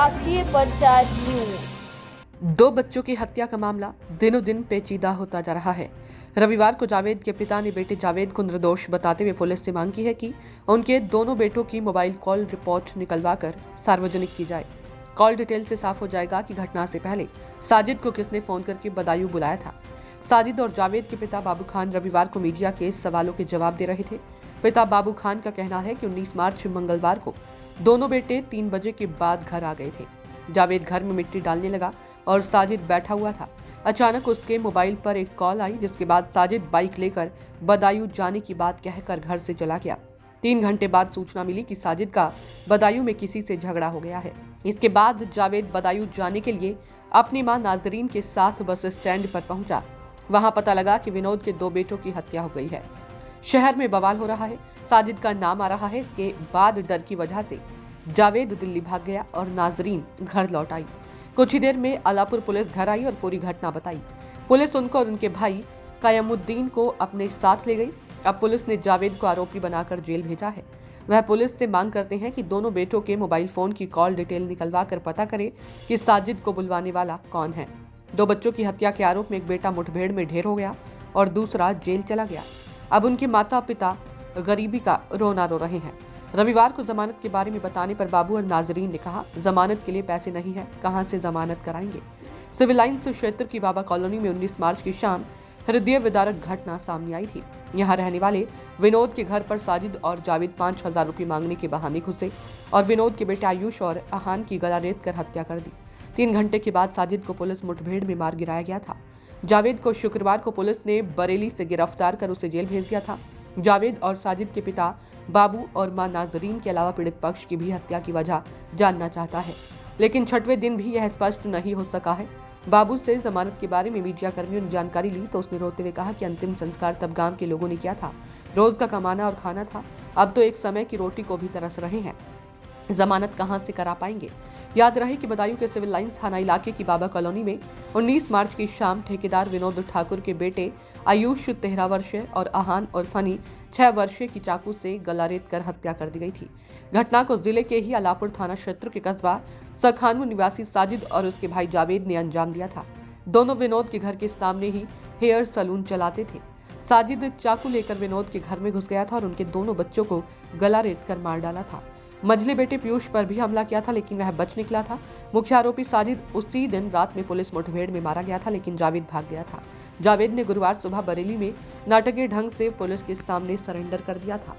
राष्ट्रीय पंचायत न्यूज। दो बच्चों की हत्या का मामला दिनों दिन पेचीदा होता जा रहा है। रविवार को जावेद के पिता ने बेटे जावेद को निर्दोष बताते हुए पुलिस से मांग की है कि उनके दोनों बेटों की मोबाइल कॉल रिपोर्ट निकलवाकर सार्वजनिक की जाए। कॉल डिटेल से साफ हो जाएगा कि घटना से पहले साजिद को किसने फोन करके बदायूं बुलाया था। साजिद और जावेद के पिता बाबू खान रविवार को मीडिया के सवालों के जवाब दे रहे थे। पिता बाबू खान का कहना है कि 19 मार्च मंगलवार को दोनों बेटे 3 बजे के बाद घर आ गए थे। जावेद घर में मिट्टी डालने लगा और साजिद बैठा हुआ था। अचानक उसके मोबाइल पर एक कॉल आई, जिसके बाद साजिद बाइक लेकर बदायूं जाने की बात कहकर घर से चला गया। 3 घंटे बाद सूचना मिली कि साजिद का बदायूं में किसी से झगड़ा हो गया है। इसके बाद जावेद बदायूं जाने के लिए अपनी मां नाजरीन के साथ बस स्टैंड पर पहुंचा। वहां पता लगा कि विनोद के 2 बेटों की हत्या हो गई है। शहर में बवाल हो रहा है, साजिद का नाम आ रहा है। इसके बाद डर की वजह से जावेद दिल्ली भाग गया और नाजरीन घर लौट आई। कुछ ही देर में अलापुर पुलिस घर आई और पूरी घटना बताई। पुलिस उनको और उनके भाई कयामुद्दीन को अपने साथ ले गई। अब पुलिस ने जावेद को आरोपी बनाकर जेल भेजा है। वह पुलिस से मांग करते हैं कि दोनों बेटों के मोबाइल फोन की कॉल डिटेल निकलवा कर पता करे कि साजिद को बुलवाने वाला कौन है। 2 बच्चों की हत्या के आरोप में एक बेटा मुठभेड़ में ढेर हो गया और दूसरा जेल चला गया। अब उनके माता पिता गरीबी का रोना रो रहे हैं। रविवार को जमानत के बारे में बताने पर बाबू और नाजरीन ने कहा, जमानत के लिए पैसे नहीं है, कहां से जमानत कराएंगे। सिविल लाइन्स क्षेत्र की बाबा कॉलोनी में 19 मार्च की शाम हृदय विदारक घटना सामने आई थी। यहां रहने वाले विनोद के घर पर साजिद और जावेद 5,000 रुपये मांगने के बहाने घुसे और विनोद के बेटे आयुष और अहान की गला रेत कर हत्या कर दी। 3 घंटे के बाद साजिद को पुलिस मुठभेड़ में मार गिराया गया था। जावेद को शुक्रवार को पुलिस ने बरेली से गिरफ्तार कर उसे जेल भेज दिया था। जावेद और साजिद के पिता बाबू और मां नाजरीन के अलावा पीड़ित पक्ष की भी हत्या की वजह जानना चाहता है, लेकिन 6वें दिन भी यह स्पष्ट नहीं हो सका है। बाबू से जमानत के बारे में मीडिया कर्मियों ने जानकारी ली तो उसने रोते हुए कहा कि अंतिम संस्कार तब गांव के लोगों ने किया था। रोज का कमाना और खाना था, अब तो एक समय की रोटी को भी तरस रहे हैं। जमानत कहां से करा पाएंगे। याद रहे कि बदायूं के सिविल लाइन्स थाना इलाके की बाबा कॉलोनी में 19 मार्च की शाम ठेकेदार विनोद ठाकुर के बेटे आयुष 13 वर्षीय और अहान और फनी 6 वर्षीय की चाकू से गला रेत कर हत्या कर दी गई थी। घटना को जिले के ही अलापुर थाना क्षेत्र के कस्बा सखानू निवासी साजिद और उसके भाई जावेद ने अंजाम दिया था। दोनों विनोद के घर के सामने ही हेयर सलून चलाते थे। साजिद चाकू लेकर विनोद के घर में घुस गया था और उनके दोनों बच्चों को गला रेत कर मार डाला था। मझले बेटे पीयूष पर भी हमला किया था, लेकिन वह बच निकला था। मुख्य आरोपी साजिद उसी दिन रात में पुलिस मुठभेड़ में मारा गया था, लेकिन जावेद भाग गया था। जावेद ने गुरुवार सुबह बरेली में नाटकीय ढंग से पुलिस के सामने सरेंडर कर दिया था।